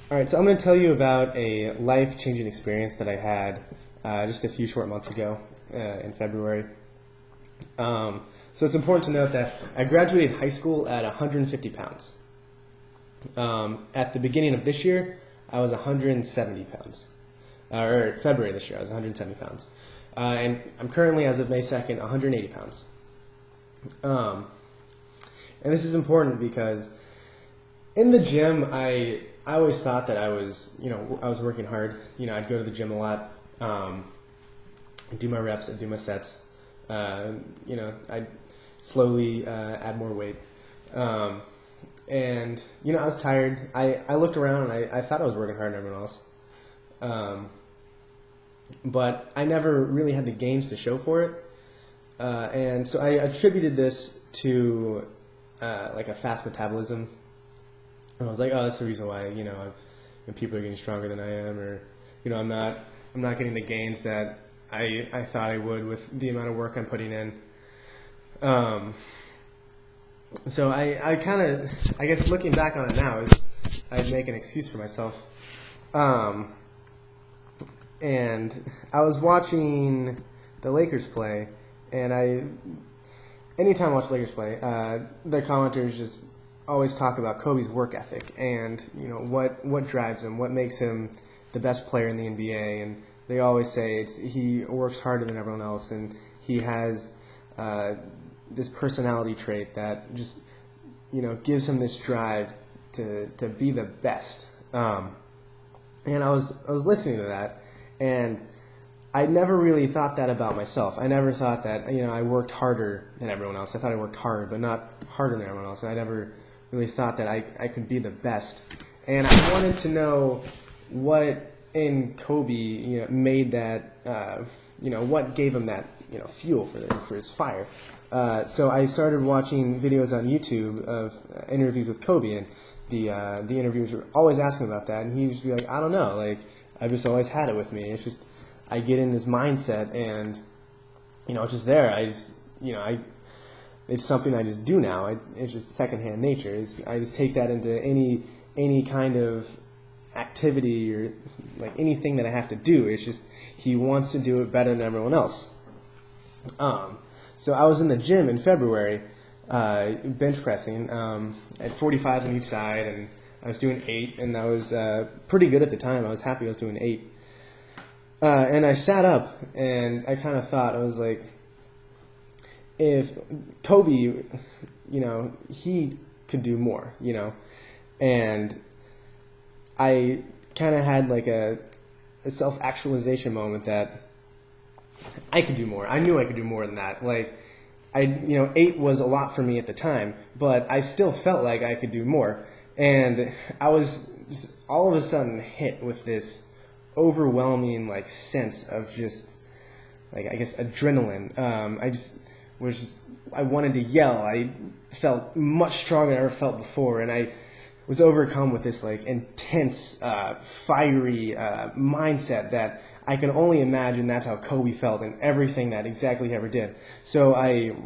All right, so I'm going to tell you about a life-changing experience that I had just a few short months ago in February. So it's important to note that I graduated high school at 150 pounds. At the beginning of this year, I was 170 pounds. Or February this year, I was 170 pounds. And I'm currently, as of May 2nd, 180 pounds. And this is important because in the gym, I always thought that I was working hard. I'd go to the gym a lot, I'd do my reps, I'd do my sets. I'd slowly add more weight. And I was tired. I looked around and I thought I was working harder than everyone else. But I never really had the gains to show for it. And so I attributed this to like a fast metabolism. And I was like, oh, that's the reason why, people are getting stronger than I am, or, I'm not getting the gains that I thought I would with the amount of work I'm putting in. So I kind of, I guess looking back on it now, I'd make an excuse for myself. And I was watching the Lakers play, and anytime I watch the Lakers play, the commenters just always talk about Kobe's work ethic and what drives him, what makes him the best player in the NBA, and they always say he works harder than everyone else, and he has this personality trait that just gives him this drive to be the best. And I was listening to that, and I never really thought that about myself. I never thought that I worked harder than everyone else. I thought I worked hard, but not harder than everyone else. And I never really thought that I could be the best. And I wanted to know what in Kobe made that what gave him that fuel for his fire. So I started watching videos on YouTube of interviews with Kobe, and the interviewers were always asking about that, and he'd just be like, I don't know, like I've just always had it with me. It's just I get in this mindset, and it's just there. It's something I just do now. It's just secondhand nature. I just take that into any kind of activity or like anything that I have to do. It's just he wants to do it better than everyone else. So I was in the gym in February, bench pressing at 45s on each side, and I was doing 8, and that was pretty good at the time. I was happy I was doing 8. And I sat up, and I kind of thought, I was like, if Kobe, he could do more, and I kind of had like a self-actualization moment that I could do more. I knew I could do more than that. Like, 8 was a lot for me at the time, but I still felt like I could do more. And I was just all of a sudden hit with this overwhelming like sense of just like, I guess, adrenaline. I wanted to yell. I felt much stronger than I ever felt before, and I was overcome with this like intense, fiery mindset that I can only imagine that's how Kobe felt in everything that exactly he ever did. So I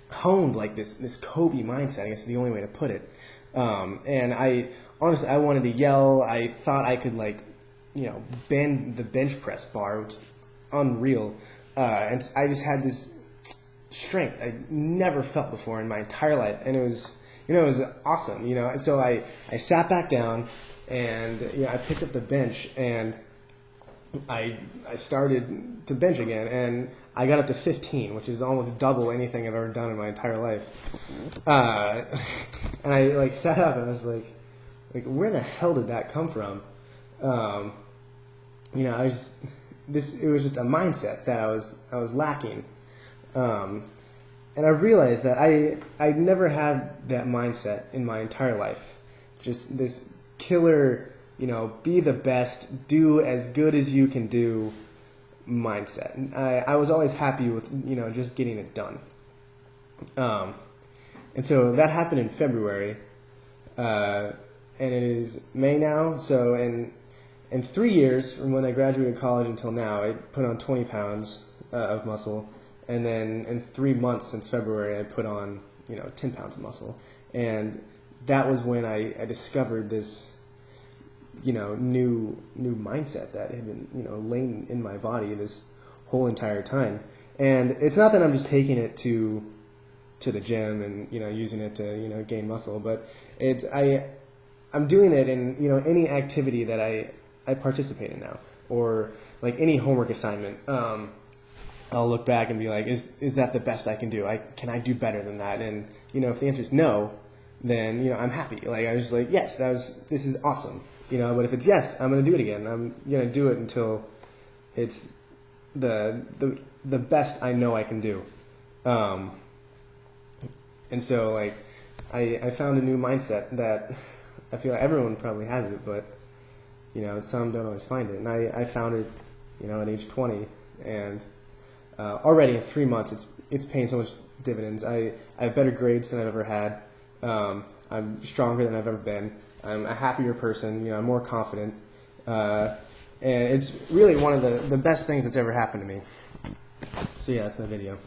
honed like this Kobe mindset, I guess is the only way to put it. And I wanted to yell. I thought I could bend the bench press bar, which is unreal. And I just had this strength I never felt before in my entire life, and it was awesome, And so I sat back down, and I picked up the bench, and I started to bench again, and I got up to 15, which is almost double anything I've ever done in my entire life. And I sat up, and I was like, where the hell did that come from? It was just a mindset that I was lacking. And I realized that I never had that mindset in my entire life. Just this killer, be the best, do as good as you can do mindset. And I was always happy with, just getting it done. And so that happened in February, and it is May now. So in 3 years, from when I graduated college until now, I put on 20 pounds of muscle. And then in 3 months since February, I put on 10 pounds of muscle, and that was when I discovered this new mindset that had been, laying in my body this whole entire time. And it's not that I'm just taking it to the gym and, using it to, gain muscle, but I'm doing it in, any activity that I participate in now, or like any homework assignment. I'll look back and be like, is that the best I can do? Can I do better than that? And, if the answer is no, then, I'm happy. Like, I was just like, yes, this is awesome. But if it's yes, I'm going to do it again. I'm going to do it until it's the best I know I can do. And so, like, I found a new mindset that I feel like everyone probably has it, but, some don't always find it. And I found it, at age 20, and already in 3 months, it's paying so much dividends. I have better grades than I've ever had. I'm stronger than I've ever been. I'm a happier person. I'm more confident. And it's really one of the best things that's ever happened to me. So yeah, that's my video.